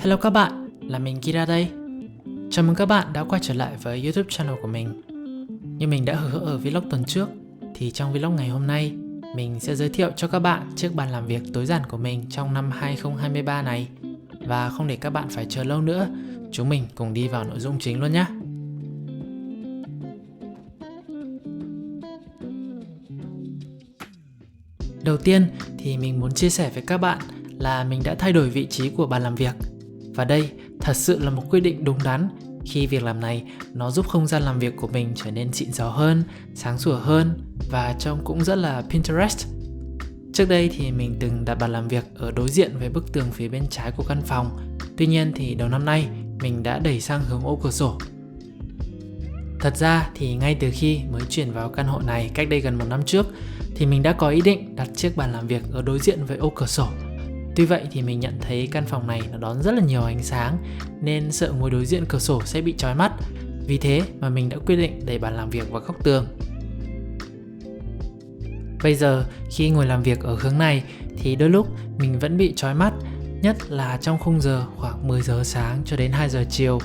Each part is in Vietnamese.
Hello các bạn, là mình Kira đây. Chào mừng các bạn đã quay trở lại với YouTube channel của mình. Như mình đã hứa ở vlog tuần trước, thì trong vlog ngày hôm nay, mình sẽ giới thiệu cho các bạn chiếc bàn làm việc tối giản của mình trong năm 2023 này. Và không để các bạn phải chờ lâu nữa, chúng mình cùng đi vào nội dung chính luôn nhé. Đầu tiên thì mình muốn chia sẻ với các bạn là mình đã thay đổi vị trí của bàn làm việc. Và đây thật sự là một quyết định đúng đắn khi việc làm này nó giúp không gian làm việc của mình trở nên xịn sò hơn, sáng sủa hơn và trông cũng rất là Pinterest. Trước đây thì mình từng đặt bàn làm việc ở đối diện với bức tường phía bên trái của căn phòng. Tuy nhiên thì đầu năm nay mình đã đẩy sang hướng ô cửa sổ. Thật ra thì ngay từ khi mới chuyển vào căn hộ này cách đây gần 1 năm trước thì mình đã có ý định đặt chiếc bàn làm việc ở đối diện với ô cửa sổ. Tuy vậy thì mình nhận thấy căn phòng này nó đón rất là nhiều ánh sáng nên sợ ngồi đối diện cửa sổ sẽ bị chói mắt. Vì thế mà mình đã quyết định đẩy bàn làm việc vào góc tường. Bây giờ khi ngồi làm việc ở hướng này thì đôi lúc mình vẫn bị chói mắt, nhất là trong khung giờ khoảng 10 giờ sáng cho đến 2 giờ chiều,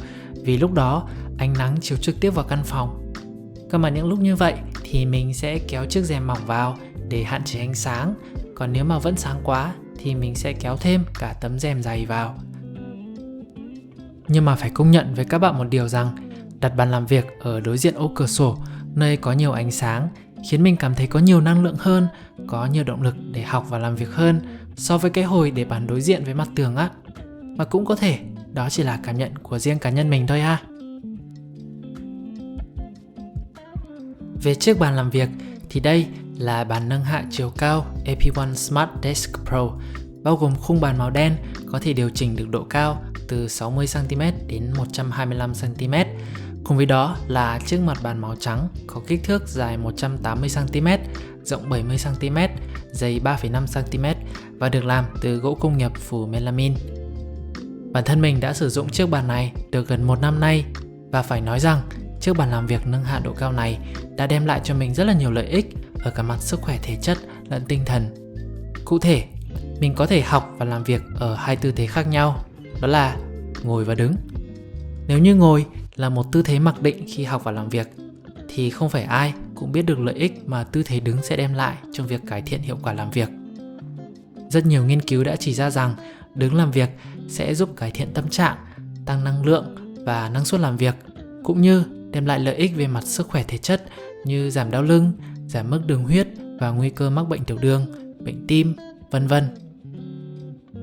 vì lúc đó ánh nắng chiếu trực tiếp vào căn phòng. Cơ mà những lúc như vậy thì mình sẽ kéo chiếc rèm mỏng vào để hạn chế ánh sáng, còn nếu mà vẫn sáng quá thì mình sẽ kéo thêm cả tấm rèm dày vào. Nhưng mà phải công nhận với các bạn một điều rằng đặt bàn làm việc ở đối diện ô cửa sổ, nơi có nhiều ánh sáng, khiến mình cảm thấy có nhiều năng lượng hơn, có nhiều động lực để học và làm việc hơn so với cái hồi để bàn đối diện với mặt tường á. Mà cũng có thể đó chỉ là cảm nhận của riêng cá nhân mình thôi ha. Về chiếc bàn làm việc thì đây là bàn nâng hạ chiều cao AP1 Smart Desk Pro, bao gồm khung bàn màu đen có thể điều chỉnh được độ cao từ 60cm đến 125cm. Cùng với đó là chiếc mặt bàn màu trắng có kích thước dài 180cm, rộng 70cm, dày 3,5cm và được làm từ gỗ công nghiệp phủ melamine. Bản thân mình đã sử dụng chiếc bàn này được gần 1 năm nay và phải nói rằng chiếc bàn làm việc nâng hạ độ cao này đã đem lại cho mình rất là nhiều lợi ích ở cả mặt sức khỏe thể chất lẫn tinh thần. Cụ thể, mình có thể học và làm việc ở 2 tư thế khác nhau, đó là ngồi và đứng. Nếu như ngồi là một tư thế mặc định khi học và làm việc, thì không phải ai cũng biết được lợi ích mà tư thế đứng sẽ đem lại trong việc cải thiện hiệu quả làm việc. Rất nhiều nghiên cứu đã chỉ ra rằng đứng làm việc sẽ giúp cải thiện tâm trạng, tăng năng lượng và năng suất làm việc, cũng như đem lại lợi ích về mặt sức khỏe thể chất như giảm đau lưng, giảm mức đường huyết và nguy cơ mắc bệnh tiểu đường, bệnh tim, vân vân.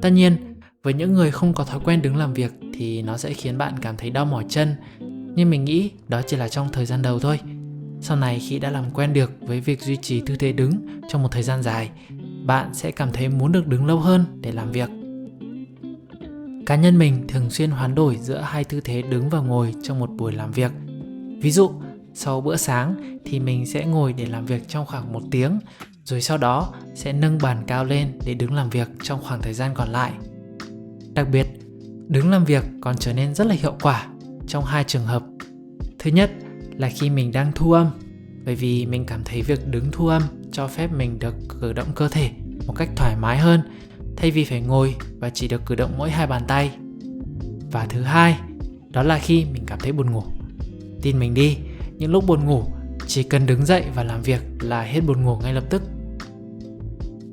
Tất nhiên, với những người không có thói quen đứng làm việc thì nó sẽ khiến bạn cảm thấy đau mỏi chân, nhưng mình nghĩ đó chỉ là trong thời gian đầu thôi. Sau này khi đã làm quen được với việc duy trì tư thế đứng trong một thời gian dài, bạn sẽ cảm thấy muốn được đứng lâu hơn để làm việc. Cá nhân mình thường xuyên hoán đổi giữa 2 tư thế đứng và ngồi trong một buổi làm việc. Ví dụ, sau bữa sáng thì mình sẽ ngồi để làm việc trong khoảng 1 tiếng, rồi sau đó sẽ nâng bàn cao lên để đứng làm việc trong khoảng thời gian còn lại. Đặc biệt, đứng làm việc còn trở nên rất là hiệu quả trong 2 trường hợp. Thứ nhất là khi mình đang thu âm, bởi vì mình cảm thấy việc đứng thu âm cho phép mình được cử động cơ thể một cách thoải mái hơn, thay vì phải ngồi và chỉ được cử động mỗi 2 bàn tay. Và thứ hai, đó là khi mình cảm thấy buồn ngủ. Tin mình đi, những lúc buồn ngủ, chỉ cần đứng dậy và làm việc là hết buồn ngủ ngay lập tức.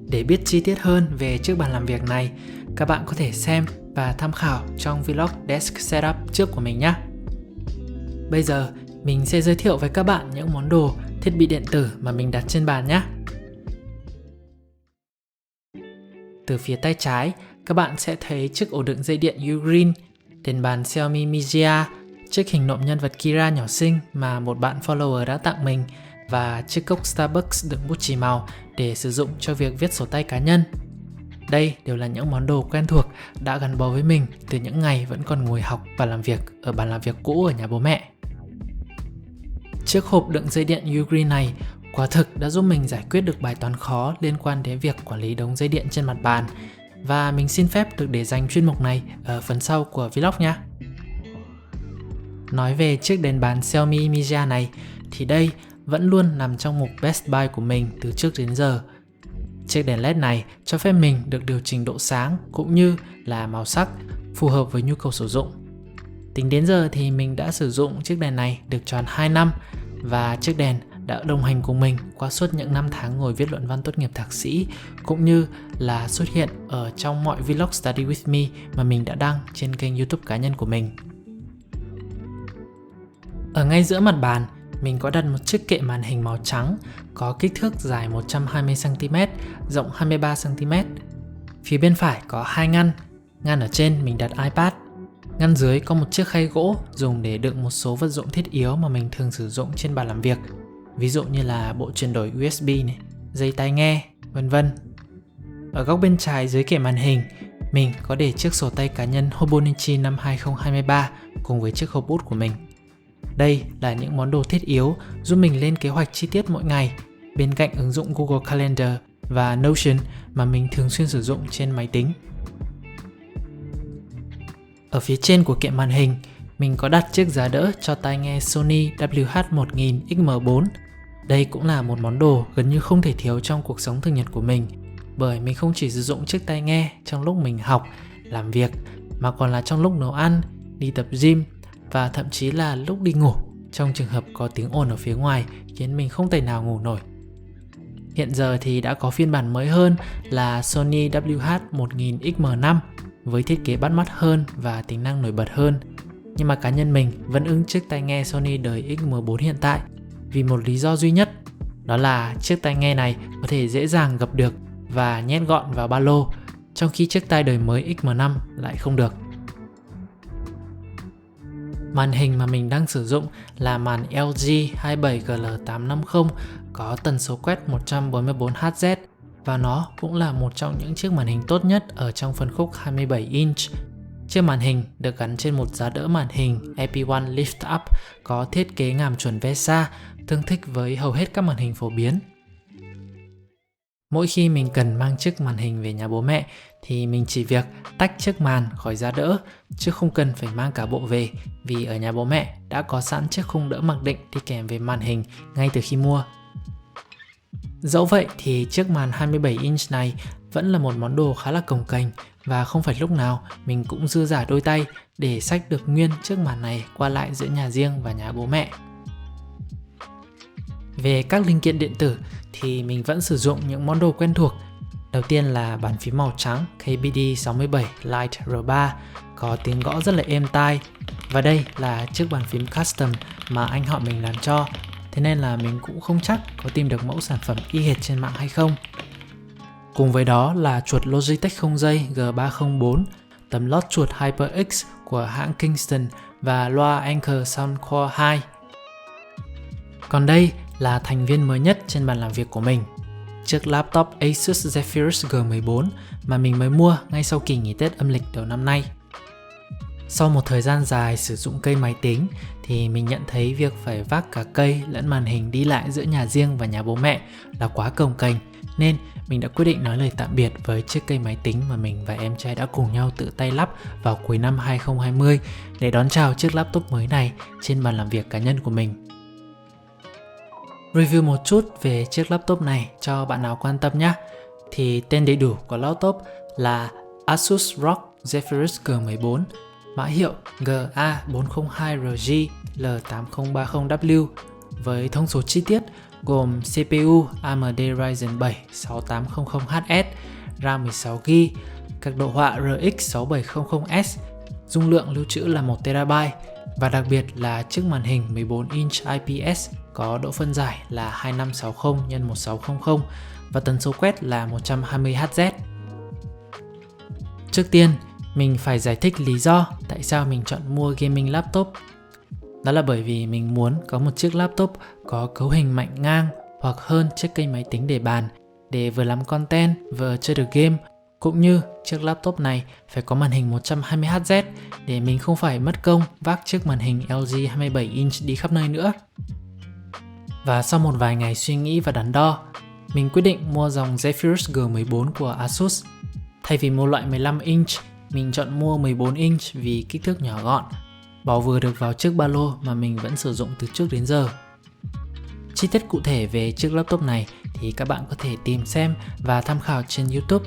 Để biết chi tiết hơn về chiếc bàn làm việc này, các bạn có thể xem và tham khảo trong vlog Desk Setup trước của mình nhé. Bây giờ, mình sẽ giới thiệu với các bạn những món đồ, thiết bị điện tử mà mình đặt trên bàn nhé. Từ phía tay trái, các bạn sẽ thấy chiếc ổ đựng dây điện Ugreen, đèn bàn Xiaomi Mijia, chiếc hình nộm nhân vật Kira nhỏ xinh mà một bạn follower đã tặng mình và chiếc cốc Starbucks đựng bút chì màu để sử dụng cho việc viết sổ tay cá nhân. Đây đều là những món đồ quen thuộc đã gắn bó với mình từ những ngày vẫn còn ngồi học và làm việc ở bàn làm việc cũ ở nhà bố mẹ. Chiếc hộp đựng dây điện Ugreen này quả thực đã giúp mình giải quyết được bài toán khó liên quan đến việc quản lý đống dây điện trên mặt bàn, và mình xin phép được để dành chuyên mục này ở phần sau của vlog nha. Nói về chiếc đèn bàn Xiaomi Mijia này thì đây vẫn luôn nằm trong mục Best Buy của mình từ trước đến giờ. Chiếc đèn LED này cho phép mình được điều chỉnh độ sáng cũng như là màu sắc, phù hợp với nhu cầu sử dụng. Tính đến giờ thì mình đã sử dụng chiếc đèn này được tròn 2 năm và chiếc đèn đã đồng hành cùng mình qua suốt những năm tháng ngồi viết luận văn tốt nghiệp thạc sĩ, cũng như là xuất hiện ở trong mọi vlog study with me mà mình đã đăng trên kênh YouTube cá nhân của mình. Ở ngay giữa mặt bàn, mình có đặt một chiếc kệ màn hình màu trắng có kích thước dài 120cm, rộng 23cm. Phía bên phải có 2 ngăn ở trên mình đặt iPad. Ngăn dưới có một chiếc khay gỗ dùng để đựng một số vật dụng thiết yếu mà mình thường sử dụng trên bàn làm việc. Ví dụ như là bộ truyền đổi USB này, dây tai nghe, vân vân. Ở góc bên trái dưới kệ màn hình, mình có để chiếc sổ tay cá nhân Hobonichi năm 2023 cùng với chiếc hộp bút của mình. Đây là những món đồ thiết yếu giúp mình lên kế hoạch chi tiết mỗi ngày, bên cạnh ứng dụng Google Calendar và Notion mà mình thường xuyên sử dụng trên máy tính. Ở phía trên của kệ màn hình, mình có đặt chiếc giá đỡ cho tai nghe Sony WH-1000XM4. Đây cũng là một món đồ gần như không thể thiếu trong cuộc sống thường nhật của mình, bởi mình không chỉ sử dụng chiếc tai nghe trong lúc mình học, làm việc, mà còn là trong lúc nấu ăn, đi tập gym và thậm chí là lúc đi ngủ, trong trường hợp có tiếng ồn ở phía ngoài khiến mình không thể nào ngủ nổi. Hiện giờ thì đã có phiên bản mới hơn là Sony WH-1000XM5 với thiết kế bắt mắt hơn và tính năng nổi bật hơn. Nhưng mà cá nhân mình vẫn ưng chiếc tai nghe Sony đời XM4 hiện tại vì một lý do duy nhất, đó là chiếc tai nghe này có thể dễ dàng gập được và nhét gọn vào ba lô, trong khi chiếc tai đời mới XM5 lại không được. Màn hình mà mình đang sử dụng là màn LG 27GL850 có tần số quét 144Hz và nó cũng là một trong những chiếc màn hình tốt nhất ở trong phân khúc 27 inch. Chiếc màn hình được gắn trên một giá đỡ màn hình AP1 Lift Up có thiết kế ngàm chuẩn VESA, tương thích với hầu hết các màn hình phổ biến. Mỗi khi mình cần mang chiếc màn hình về nhà bố mẹ thì mình chỉ việc tách chiếc màn khỏi giá đỡ, chứ không cần phải mang cả bộ về, vì ở nhà bố mẹ đã có sẵn chiếc khung đỡ mặc định đi kèm với màn hình ngay từ khi mua. Dẫu vậy thì chiếc màn 27 inch này vẫn là một món đồ khá là cồng kềnh và không phải lúc nào mình cũng dư dả đôi tay để xách được nguyên chiếc màn này qua lại giữa nhà riêng và nhà bố mẹ. Về các linh kiện điện tử thì mình vẫn sử dụng những món đồ quen thuộc. Đầu tiên là bàn phím màu trắng KBD67 Lite R3 có tiếng gõ rất là êm tai. Và đây là chiếc bàn phím custom mà anh họ mình làm cho, thế nên là mình cũng không chắc có tìm được mẫu sản phẩm y hệt trên mạng hay không. Cùng với đó là chuột Logitech không dây G304, tấm lót chuột HyperX của hãng Kingston và loa Anker Soundcore 2. Còn đây là thành viên mới nhất trên bàn làm việc của mình, chiếc laptop Asus Zephyrus G14 mà mình mới mua ngay sau kỳ nghỉ Tết âm lịch đầu năm nay. Sau một thời gian dài sử dụng cây máy tính thì mình nhận thấy việc phải vác cả cây lẫn màn hình đi lại giữa nhà riêng và nhà bố mẹ là quá cồng kềnh, nên mình đã quyết định nói lời tạm biệt với chiếc cây máy tính mà mình và em trai đã cùng nhau tự tay lắp vào cuối năm 2020 để đón chào chiếc laptop mới này trên bàn làm việc cá nhân của mình. Review một chút về chiếc laptop này cho bạn nào quan tâm nhé. Thì tên đầy đủ của laptop là Asus ROG Zephyrus G14, mã hiệu GA402RG L8030W với thông số chi tiết gồm CPU AMD Ryzen 7 6800HS, RAM 16GB, các đồ họa RX 6700S, dung lượng lưu trữ là 1TB và đặc biệt là chiếc màn hình 14 inch IPS có độ phân giải là 2560 x 1600 và tần số quét là 120Hz. Trước tiên, mình phải giải thích lý do tại sao mình chọn mua gaming laptop. Đó là bởi vì mình muốn có một chiếc laptop có cấu hình mạnh ngang hoặc hơn chiếc cây máy tính để bàn để vừa làm content vừa chơi được game, cũng như chiếc laptop này phải có màn hình 120Hz để mình không phải mất công vác chiếc màn hình LG 27 inch đi khắp nơi nữa. Và sau một vài ngày suy nghĩ và đắn đo, mình quyết định mua dòng Zephyrus G14 của Asus. Thay vì mua loại 15 inch, mình chọn mua 14 inch vì kích thước nhỏ gọn, bỏ vừa được vào chiếc ba lô mà mình vẫn sử dụng từ trước đến giờ. Chi tiết cụ thể về chiếc laptop này thì các bạn có thể tìm xem và tham khảo trên YouTube.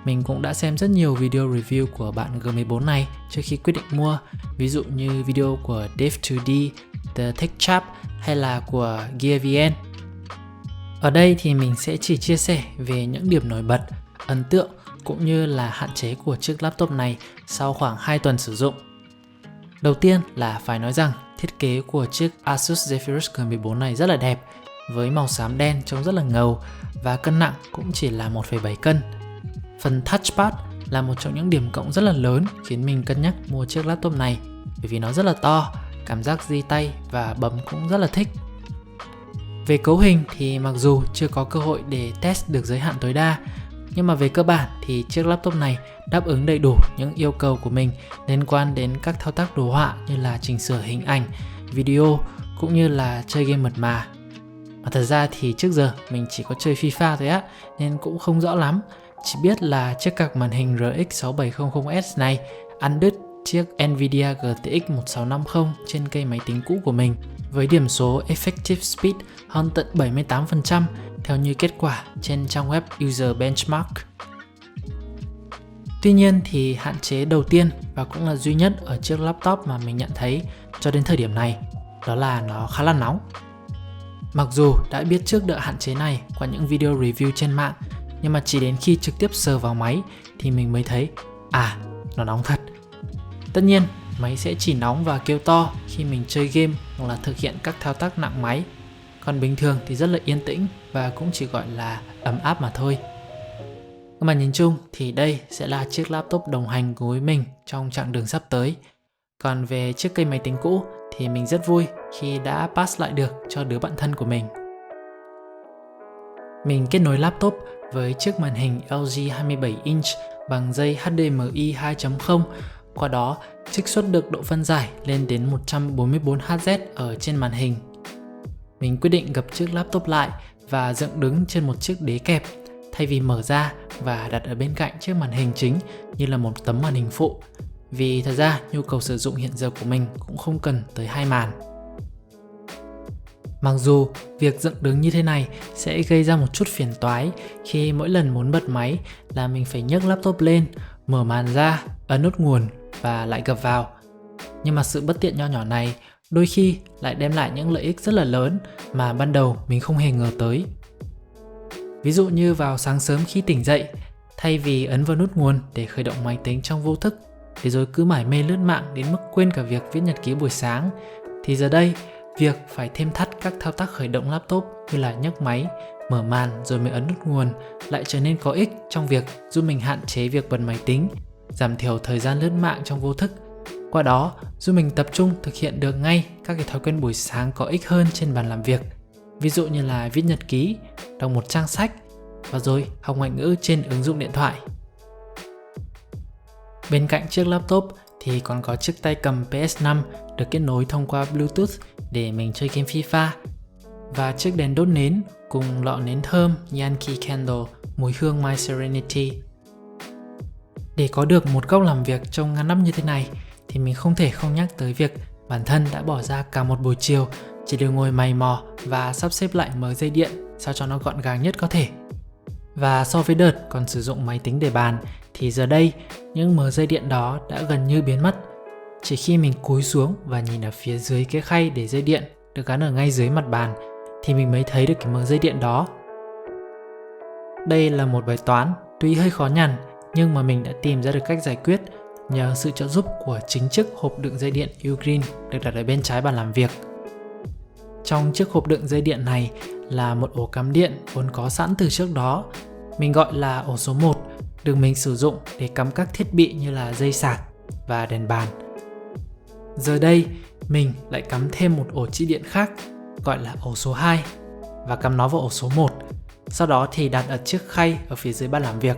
mình cũng đã xem rất nhiều video review của bạn G14 này trước khi quyết định mua, ví dụ như video của Dave2D, The Tech Chap hay là của GearVN. Ở đây thì mình sẽ chỉ chia sẻ về những điểm nổi bật, ấn tượng cũng như là hạn chế của chiếc laptop này sau khoảng 2 tuần sử dụng. Đầu tiên là phải nói rằng thiết kế của chiếc Asus Zephyrus G14 này rất là đẹp, với màu xám đen trông rất là ngầu và cân nặng cũng chỉ là 1,7 cân. Phần touchpad là một trong những điểm cộng rất là lớn khiến mình cân nhắc mua chiếc laptop này, bởi vì nó rất là to, cảm giác di tay và bấm cũng rất là thích. Về cấu hình thì mặc dù chưa có cơ hội để test được giới hạn tối đa, nhưng mà về cơ bản thì chiếc laptop này đáp ứng đầy đủ những yêu cầu của mình liên quan đến các thao tác đồ họa như là chỉnh sửa hình ảnh, video cũng như là chơi game mượt mà. Mà thật ra thì trước giờ mình chỉ có chơi FIFA thôi á, nên cũng không rõ lắm. Chỉ biết là chiếc card màn hình RX 6700S này ăn đứt chiếc Nvidia GTX 1650 trên cây máy tính cũ của mình với điểm số Effective Speed hơn tận 78% theo như kết quả trên trang web User Benchmark. Tuy nhiên thì hạn chế đầu tiên và cũng là duy nhất ở chiếc laptop mà mình nhận thấy cho đến thời điểm này, đó là nó khá là nóng. Mặc dù đã biết trước được hạn chế này qua những video review trên mạng, nhưng mà chỉ đến khi trực tiếp sờ vào máy thì mình mới thấy nó nóng thật. Tất nhiên, máy sẽ chỉ nóng và kêu to khi mình chơi game hoặc là thực hiện các thao tác nặng máy. Còn bình thường thì rất là yên tĩnh và cũng chỉ gọi là ấm áp mà thôi. Nhưng mà nhìn chung thì đây sẽ là chiếc laptop đồng hành cùng với mình trong chặng đường sắp tới. Còn về chiếc cây máy tính cũ thì mình rất vui khi đã pass lại được cho đứa bạn thân của mình. Mình kết nối laptop với chiếc màn hình LG 27 inch bằng dây HDMI 2.0, qua đó trích xuất được độ phân giải lên đến 144Hz ở trên màn hình. Mình quyết định gập chiếc laptop lại và dựng đứng trên một chiếc đế kẹp, thay vì mở ra và đặt ở bên cạnh chiếc màn hình chính như là một tấm màn hình phụ. Vì thật ra nhu cầu sử dụng hiện giờ của mình cũng không cần tới 2 màn. Mặc dù việc dựng đứng như thế này sẽ gây ra một chút phiền toái khi mỗi lần muốn bật máy là mình phải nhấc laptop lên, mở màn ra, ấn nút nguồn và lại gập vào. Nhưng mà sự bất tiện nho nhỏ này đôi khi lại đem lại những lợi ích rất là lớn mà ban đầu mình không hề ngờ tới. Ví dụ như vào sáng sớm khi tỉnh dậy, thay vì ấn vào nút nguồn để khởi động máy tính trong vô thức, để rồi cứ mải mê lướt mạng đến mức quên cả việc viết nhật ký buổi sáng, thì giờ đây việc phải thêm thắt các thao tác khởi động laptop như là nhấc máy, mở màn rồi mới ấn nút nguồn lại trở nên có ích trong việc giúp mình hạn chế việc bật máy tính, giảm thiểu thời gian lướt mạng trong vô thức. Qua đó giúp mình tập trung thực hiện được ngay các cái thói quen buổi sáng có ích hơn trên bàn làm việc. Ví dụ như là viết nhật ký, đọc một trang sách và rồi học ngoại ngữ trên ứng dụng điện thoại. Bên cạnh chiếc laptop thì còn có chiếc tay cầm PS5 được kết nối thông qua Bluetooth để mình chơi game FIFA, và chiếc đèn đốt nến cùng lọ nến thơm Yankee Candle mùi hương My Serenity. Để có được một góc làm việc trông ngăn nắp như thế này thì mình không thể không nhắc tới việc bản thân đã bỏ ra cả một buổi chiều chỉ để ngồi mày mò và sắp xếp lại mớ dây điện sao cho nó gọn gàng nhất có thể. Và so với đợt còn sử dụng máy tính để bàn thì giờ đây những mớ dây điện đó đã gần như biến mất. Chỉ khi mình cúi xuống và nhìn ở phía dưới cái khay để dây điện được gắn ở ngay dưới mặt bàn thì mình mới thấy được cái mớ dây điện đó. Đây là một bài toán tuy hơi khó nhằn nhưng mà mình đã tìm ra được cách giải quyết nhờ sự trợ giúp của chính chiếc hộp đựng dây điện Ugreen được đặt ở bên trái bàn làm việc. Trong chiếc hộp đựng dây điện này là một ổ cắm điện vốn có sẵn từ trước đó. Mình gọi là ổ số 1, được mình sử dụng để cắm các thiết bị như là dây sạc và đèn bàn. Giờ đây, mình lại cắm thêm một ổ chi điện khác gọi là ổ số 2 và cắm nó vào ổ số 1. Sau đó thì đặt ở chiếc khay ở phía dưới bàn làm việc.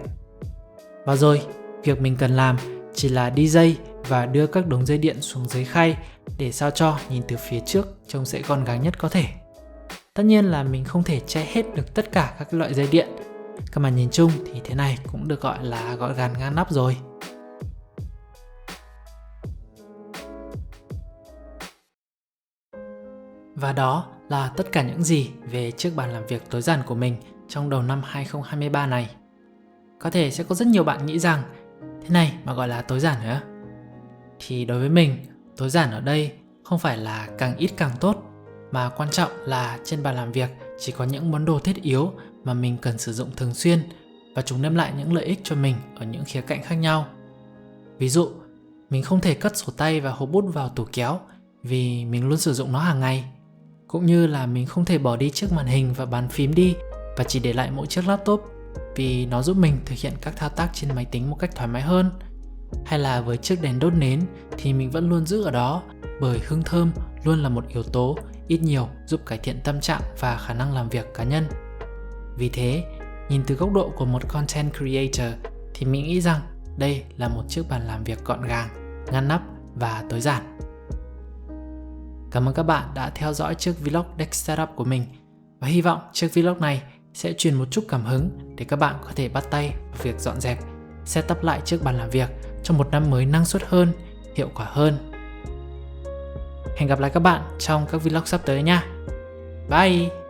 Và rồi, việc mình cần làm chỉ là đi dây và đưa các đống dây điện xuống dưới khay để sao cho nhìn từ phía trước trông sẽ gọn gàng nhất có thể. Tất nhiên là mình không thể che hết được tất cả các loại dây điện. Cơ mà nhìn chung thì thế này cũng được gọi là gọn gàng ngăn nắp rồi. Và đó là tất cả những gì về chiếc bàn làm việc tối giản của mình trong đầu năm 2023 này. có thể sẽ có rất nhiều bạn nghĩ rằng thế này mà gọi là tối giản hả? Thì đối với mình, tối giản ở đây không phải là càng ít càng tốt, mà quan trọng là trên bàn làm việc chỉ có những món đồ thiết yếu mà mình cần sử dụng thường xuyên và chúng đem lại những lợi ích cho mình ở những khía cạnh khác nhau. Ví dụ, mình không thể cất sổ tay và hộp bút vào tủ kéo vì mình luôn sử dụng nó hàng ngày. Cũng như là mình không thể bỏ đi chiếc màn hình và bàn phím đi và chỉ để lại mỗi chiếc laptop vì nó giúp mình thực hiện các thao tác trên máy tính một cách thoải mái hơn. Hay là với chiếc đèn đốt nến thì mình vẫn luôn giữ ở đó bởi hương thơm luôn là một yếu tố ít nhiều giúp cải thiện tâm trạng và khả năng làm việc cá nhân. Vì thế, nhìn từ góc độ của một content creator thì mình nghĩ rằng đây là một chiếc bàn làm việc gọn gàng, ngăn nắp và tối giản. Cảm ơn các bạn đã theo dõi chiếc vlog Desk Setup của mình và hy vọng chiếc vlog này sẽ truyền một chút cảm hứng để các bạn có thể bắt tay vào việc dọn dẹp, setup lại chiếc bàn làm việc trong một năm mới năng suất hơn, hiệu quả hơn. Hẹn gặp lại các bạn trong các vlog sắp tới nha. Bye!